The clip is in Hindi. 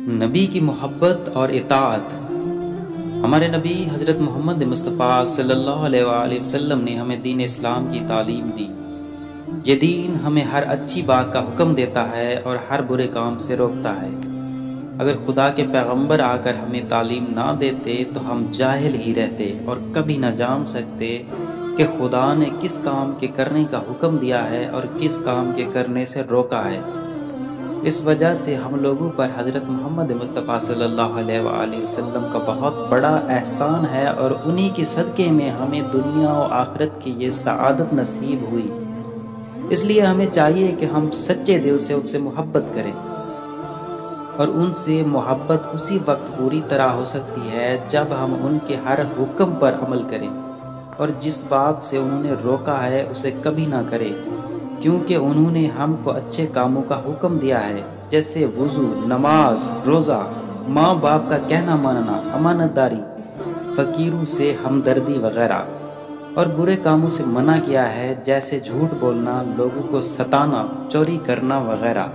नबी की मोहब्बत और इताअत। हमारे नबी हज़रत मोहम्मद मुस्तफ़ा सल्लल्लाहु अलैहि वसल्लम ने हमें दीन इस्लाम की तालीम दी। ये दीन हमें हर अच्छी बात का हुक्म देता है और हर बुरे काम से रोकता है। अगर खुदा के पैगंबर आकर हमें तालीम ना देते तो हम जाहिल ही रहते और कभी ना जान सकते कि खुदा ने किस काम के करने का हुक्म दिया है और किस काम के करने से रोका है। इस वजह से हम लोगों पर हज़रत मोहम्मद मुस्तफ़ा सल्लल्लाहु अलैहि वसल्लम का बहुत बड़ा एहसान है और उन्हीं के सदक़े में हमें दुनिया और आखिरत की ये सआदत नसीब हुई। इसलिए हमें चाहिए कि हम सच्चे दिल से उनसे मोहब्बत करें और उनसे मोहब्बत उसी वक्त पूरी तरह हो सकती है जब हम उनके हर हुक्म पर अमल करें और जिस बात से उन्होंने रोका है उसे कभी ना करें, क्योंकि उन्होंने हमको अच्छे कामों का हुक्म दिया है, जैसे वुज़ू, नमाज, रोज़ा, माँ बाप का कहना मानना, अमानतदारी, फ़कीरों से हमदर्दी वगैरह। और बुरे कामों से मना किया है, जैसे झूठ बोलना, लोगों को सताना, चोरी करना वगैरह।